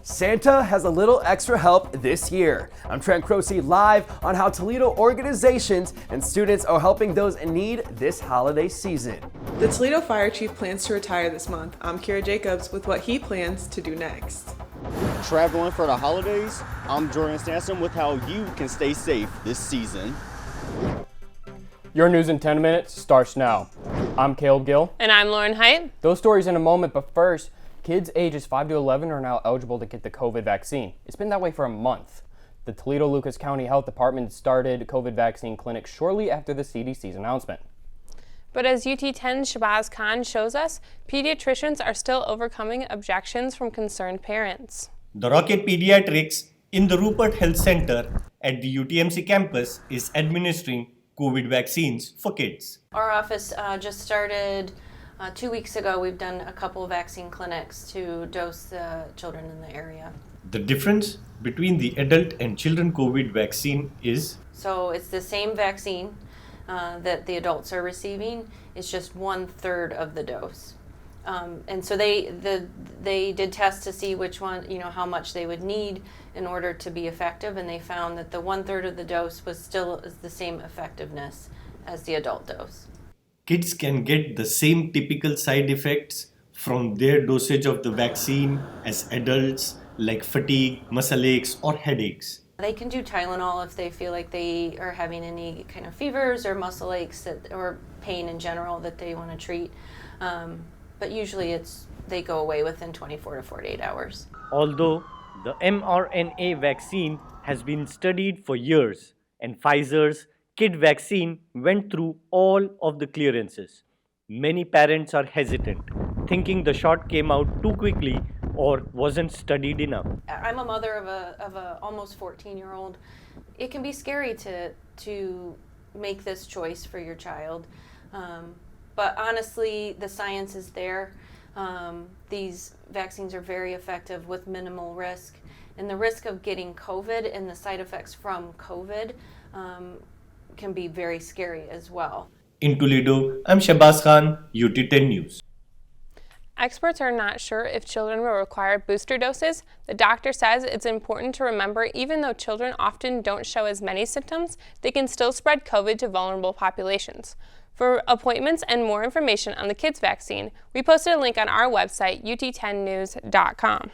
Santa has a little extra help this year. I'm Trent Croce live on how Toledo organizations and students are helping those in need this holiday season. The Toledo Fire Chief plans to retire this month. I'm Kira Jacobs with what he plans to do next. Traveling for the holidays, I'm Jordan Sansom with how you can stay safe this season. Your news in 10 minutes starts now. I'm Caleb Gill. And I'm Lauren Height. Those stories in a moment, but first, kids ages 5 to 11 are now eligible to get the COVID vaccine. It's been that way for a month. The Toledo-Lucas County Health Department started COVID vaccine clinics shortly after the CDC's announcement. But as UT10's Shabazz Khan shows us, pediatricians are still overcoming objections from concerned parents. The Rocket Pediatrics in the Rupert Health Center at the UTMC campus is administering COVID vaccines for kids. Our office just started 2 weeks ago. We've done a couple vaccine clinics to dose the children in the area. The difference between the adult and children COVID vaccine is? So it's the same vaccine that the adults are receiving. It's just 1/3 of the dose. And so they did tests to see which one, how much they would need in order to be effective, and they found that the 1/3 of the dose was still the same effectiveness as the adult dose. Kids can get the same typical side effects from their dosage of the vaccine as adults, like fatigue, muscle aches, or headaches. They can do Tylenol if they feel like they are having any kind of fevers or muscle aches or pain in general that they want to treat. But usually they go away within 24 to 48 hours. Although the mRNA vaccine has been studied for years, and Pfizer's kid vaccine went through all of the clearances, many parents are hesitant, thinking the shot came out too quickly or wasn't studied enough. I'm a mother of a almost 14-year-old. It can be scary to make this choice for your child. But honestly, the science is there. These vaccines are very effective with minimal risk. And the risk of getting COVID and the side effects from COVID can be very scary as well. In Toledo, I'm Shabazz Khan, UT10 News. Experts are not sure if children will require booster doses. The doctor says it's important to remember even though children often don't show as many symptoms, they can still spread COVID to vulnerable populations. For appointments and more information on the kids vaccine, we posted a link on our website, ut10news.com.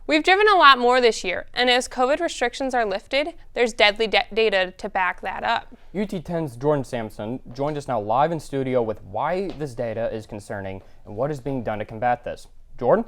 We've driven a lot more this year, and as COVID restrictions are lifted, there's deadly data to back that up. UT10's Jordan Sampson joined us now live in studio with why this data is concerning and what is being done to combat this. Jordan?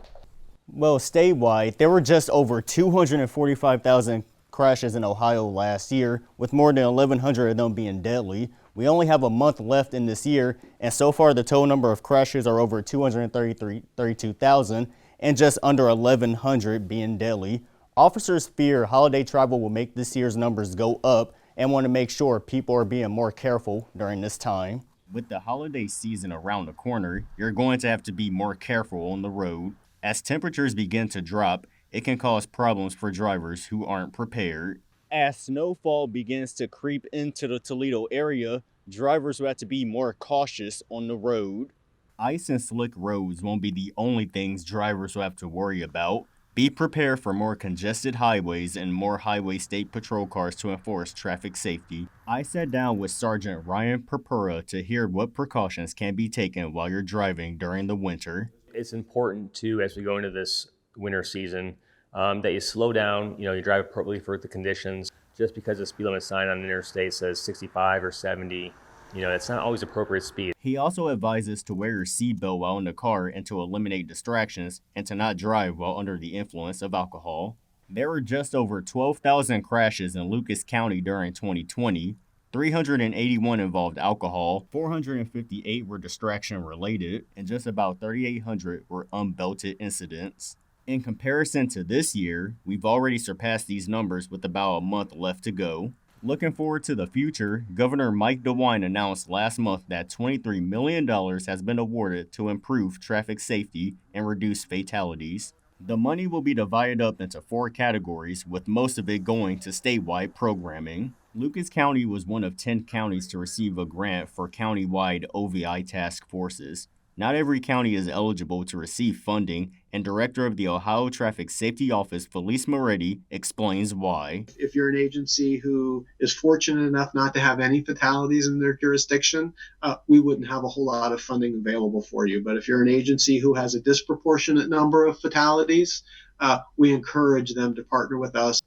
Well, statewide, there were just over 245,000 crashes in Ohio last year, with more than 1,100 of them being deadly. We only have a month left in this year, and so far the total number of crashes are over 232,000 and just under 1,100 being deadly. Officers fear holiday travel will make this year's numbers go up and want to make sure people are being more careful during this time. With the holiday season around the corner, you're going to have to be more careful on the road. As temperatures begin to drop, it can cause problems for drivers who aren't prepared. As snowfall begins to creep into the Toledo area, drivers will have to be more cautious on the road. Ice and slick roads won't be the only things drivers will have to worry about. Be prepared for more congested highways and more highway state patrol cars to enforce traffic safety. I sat down with Sergeant Ryan Purpura to hear what precautions can be taken while you're driving during the winter. It's important too, as we go into this winter season, that you slow down, you drive appropriately for the conditions. Just because the speed limit sign on the interstate says 65 or 70, it's not always appropriate speed. He also advises to wear your seatbelt while in the car and to eliminate distractions and to not drive while under the influence of alcohol. There were just over 12,000 crashes in Lucas County during 2020. 381 involved alcohol, 458 were distraction related, and just about 3,800 were unbelted incidents. In comparison to this year, we've already surpassed these numbers with about a month left to go. Looking forward to the future, Governor Mike DeWine announced last month that $23 million has been awarded to improve traffic safety and reduce fatalities. The money will be divided up into 4 categories, with most of it going to statewide programming. Lucas County was one of 10 counties to receive a grant for countywide OVI task forces. Not every county is eligible to receive funding, and Director of the Ohio Traffic Safety Office, Felice Moretti, explains why. If you're an agency who is fortunate enough not to have any fatalities in their jurisdiction, we wouldn't have a whole lot of funding available for you. But if you're an agency who has a disproportionate number of fatalities, we encourage them to partner with us.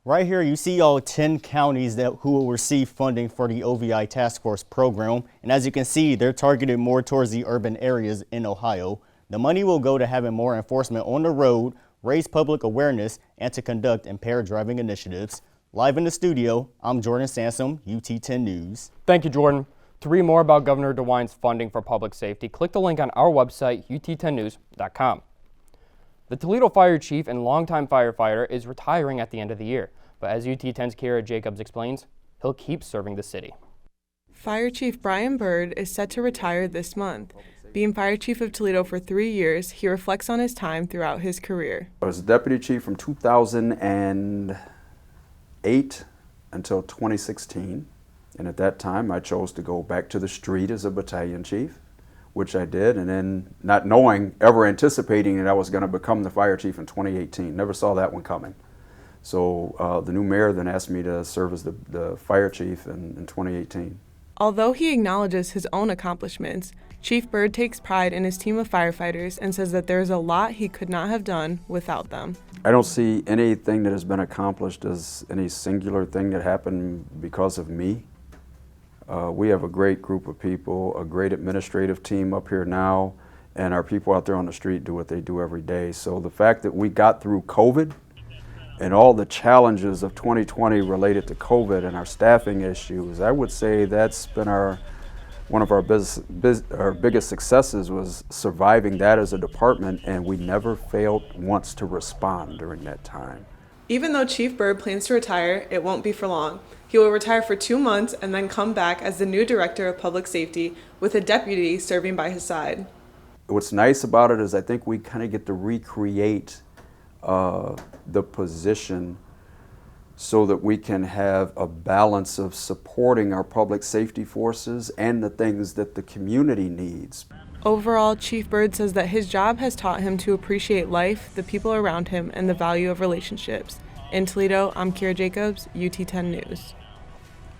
Right here, you see all 10 counties who will receive funding for the OVI Task Force program. And as you can see, they're targeted more towards the urban areas in Ohio. The money will go to having more enforcement on the road, raise public awareness, and to conduct impaired driving initiatives. Live in the studio, I'm Jordan Sansom, UT10 News. Thank you, Jordan. To read more about Governor DeWine's funding for public safety, click the link on our website, ut10news.com. The Toledo Fire Chief and longtime firefighter is retiring at the end of the year, but as UT10's Kira Jacobs explains, he'll keep serving the city. Fire Chief Brian Bird is set to retire this month. Being Fire Chief of Toledo for 3 years, he reflects on his time throughout his career. I was Deputy Chief from 2008 until 2016, and at that time I chose to go back to the street as a battalion chief, which I did, and then not knowing, ever anticipating that I was going to become the fire chief in 2018. Never saw that one coming. So the new mayor then asked me to serve as the fire chief in 2018. Although he acknowledges his own accomplishments, Chief Bird takes pride in his team of firefighters and says that there is a lot he could not have done without them. I don't see anything that has been accomplished as any singular thing that happened because of me. We have a great group of people, a great administrative team up here now, and our people out there on the street do what they do every day. So the fact that we got through COVID and all the challenges of 2020 related to COVID and our staffing issues, I would say that's been one of our biggest successes, was surviving that as a department, and we never failed once to respond during that time. Even though Chief Bird plans to retire, it won't be for long. He will retire for 2 months and then come back as the new Director of Public Safety with a deputy serving by his side. What's nice about it is I think we kind of get to recreate the position so that we can have a balance of supporting our public safety forces and the things that the community needs. Overall, Chief Bird says that his job has taught him to appreciate life, the people around him, and the value of relationships. In Toledo, I'm Kira Jacobs, UT10 News.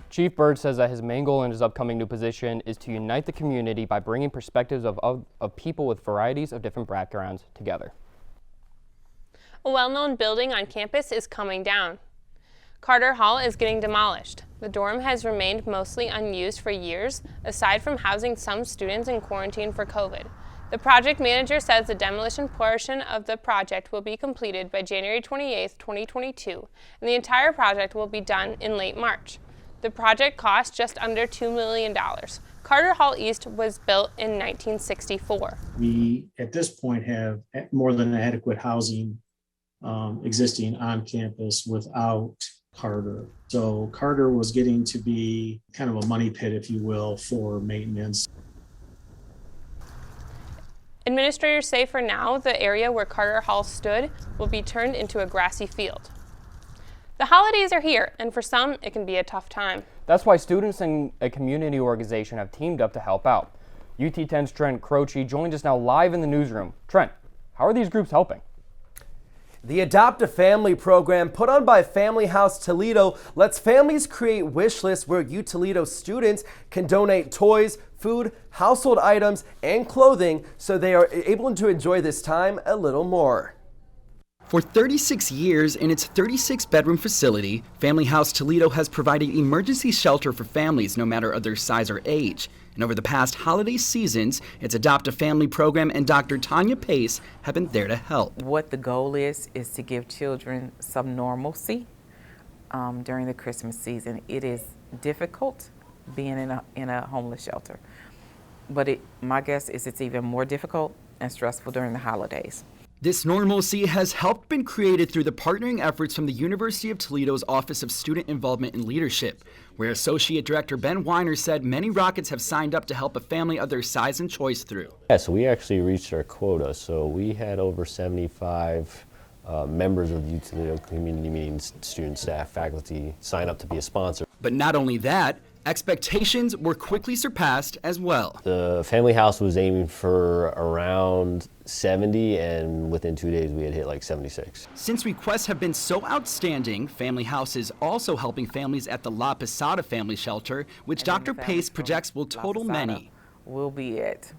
Chief Bird says that his main goal in his upcoming new position is to unite the community by bringing perspectives of people with varieties of different backgrounds together. A well-known building on campus is coming down. Carter Hall is getting demolished. The dorm has remained mostly unused for years, aside from housing some students in quarantine for COVID. The project manager says the demolition portion of the project will be completed by January 28, 2022, and the entire project will be done in late March. The project cost just under $2 million. Carter Hall East was built in 1964. We, at this point, have more than adequate housing existing on campus without Carter. So Carter was getting to be kind of a money pit, if you will, for maintenance. Administrators say for now, the area where Carter Hall stood will be turned into a grassy field. The holidays are here, and for some, it can be a tough time. That's why students and a community organization have teamed up to help out. UT10's Trent Croce joins us now live in the newsroom. Trent, how are these groups helping? The Adopt a Family program put on by Family House Toledo lets families create wish lists where Toledo students can donate toys, food, household items, and clothing so they are able to enjoy this time a little more. For 36 years in its 36-bedroom facility, Family House Toledo has provided emergency shelter for families no matter their size or age. And over the past holiday seasons, its Adopt a Family program and Dr. Tanya Pace have been there to help. What the goal is to give children some normalcy during the Christmas season. It is difficult being in a homeless shelter, but my guess is it's even more difficult and stressful during the holidays. This normalcy has helped been created through the partnering efforts from the University of Toledo's Office of Student Involvement and Leadership, where Associate Director Ben Weiner said many Rockets have signed up to help a family of their size and choice through. Yeah, so we actually reached our quota. So we had over 75 members of the Toledo community meetings, student, staff, faculty sign up to be a sponsor. But not only that, Expectations were quickly surpassed as well. The family house was aiming for around 70, and within 2 days we had hit like 76. Since requests have been so outstanding, Family House is also helping families at the La Posada Family Shelter, which Dr. Pace projects will total many. We'll be at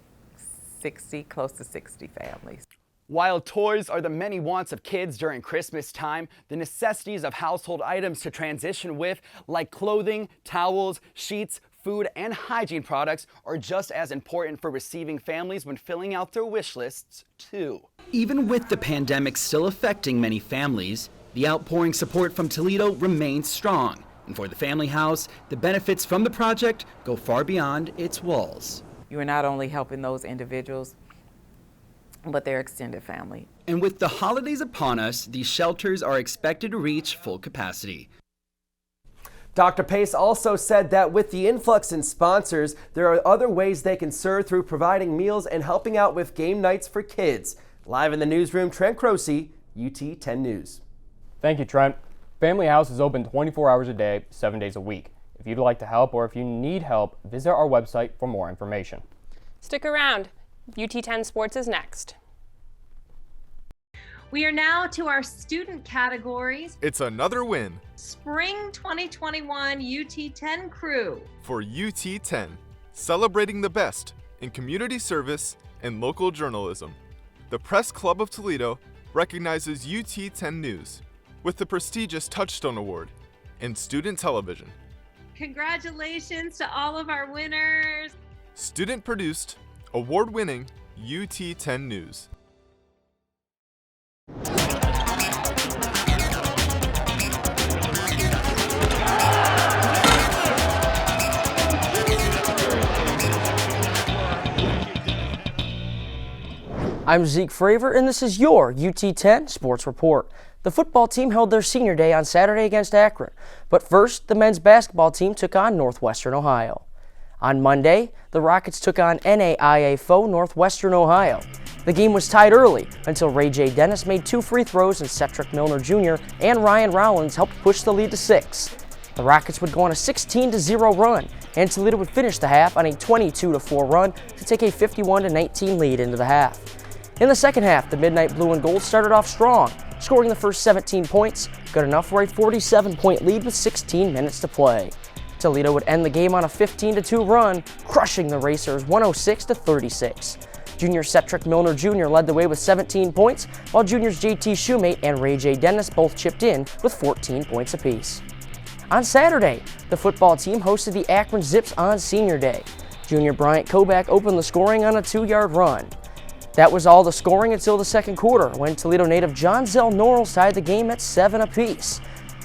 60, close to 60 families. While toys are the many wants of kids during Christmas time, the necessities of household items to transition with, like clothing, towels, sheets, food, and hygiene products, are just as important for receiving families when filling out their wish lists, too. Even with the pandemic still affecting many families, the outpouring support from Toledo remains strong. And for the Family House, the benefits from the project go far beyond its walls. You are not only helping those individuals, but their extended family. And with the holidays upon us, these shelters are expected to reach full capacity. Dr. Pace also said that with the influx in sponsors, there are other ways they can serve through providing meals and helping out with game nights for kids. Live in the newsroom, Trent Croce, UT 10 News. Thank you, Trent. Family House is open 24 hours a day, 7 days a week. If you'd like to help or if you need help, visit our website for more information. Stick around. UT10 Sports is next. We are now to our student categories. It's another win. Spring 2021 UT10 crew. For UT10, celebrating the best in community service and local journalism. The Press Club of Toledo recognizes UT10 News with the prestigious Touchstone Award in student television. Congratulations to all of our winners. Student-produced, award-winning UT10 News. I'm Zeke Fravor, and this is your UT10 Sports Report. The football team held their senior day on Saturday against Akron, but first, the men's basketball team took on Northwestern Ohio. On Monday, the Rockets took on NAIA foe Northwestern Ohio. The game was tied early until Ray J. Dennis made 2 free throws and Cedric Milner Jr. and Ryan Rollins helped push the lead to 6. The Rockets would go on a 16-0 run, and Toledo would finish the half on a 22-4 run to take a 51-19 lead into the half. In the second half, the Midnight Blue and Gold started off strong, scoring the first 17 points, good enough for a 47-point lead with 16 minutes to play. Toledo would end the game on a 15-2 run, crushing the Racers 106-36. Junior Cedric Milner Jr. led the way with 17 points, while juniors JT Shoemate and Ray J. Dennis both chipped in with 14 points apiece. On Saturday, the football team hosted the Akron Zips on Senior Day. Junior Bryant Koback opened the scoring on a 2-yard run. That was all the scoring until the second quarter, when Toledo native John Zell Norrell tied the game at 7 apiece.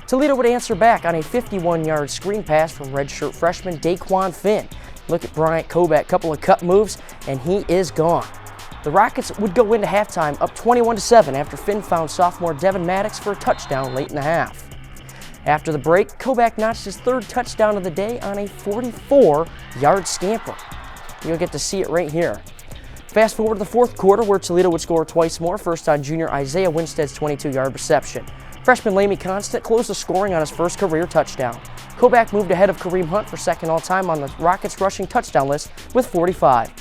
Toledo would answer back on a 51-yard screen pass from redshirt freshman Daquan Finn. Look at Bryant Koback, couple of cut moves, and he is gone. The Rockets would go into halftime up 21-7 after Finn found sophomore Devin Maddox for a touchdown late in the half. After the break, Koback notched his 3rd touchdown of the day on a 44-yard scamper. You'll get to see it right here. Fast forward to the fourth quarter, where Toledo would score twice more, first on junior Isaiah Winstead's 22-yard reception. Freshman Lamy Constant closed the scoring on his first career touchdown. Koback moved ahead of Kareem Hunt for second all-time on the Rockets' rushing touchdown list with 45.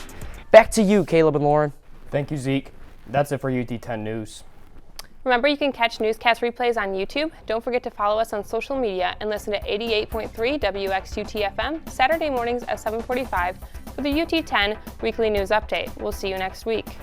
Back to you, Caleb and Lauren. Thank you, Zeke. That's it for UT10 News. Remember, you can catch newscast replays on YouTube. Don't forget to follow us on social media and listen to 88.3 WXUT-FM Saturday mornings at 7:45 for the UT10 Weekly News Update. We'll see you next week.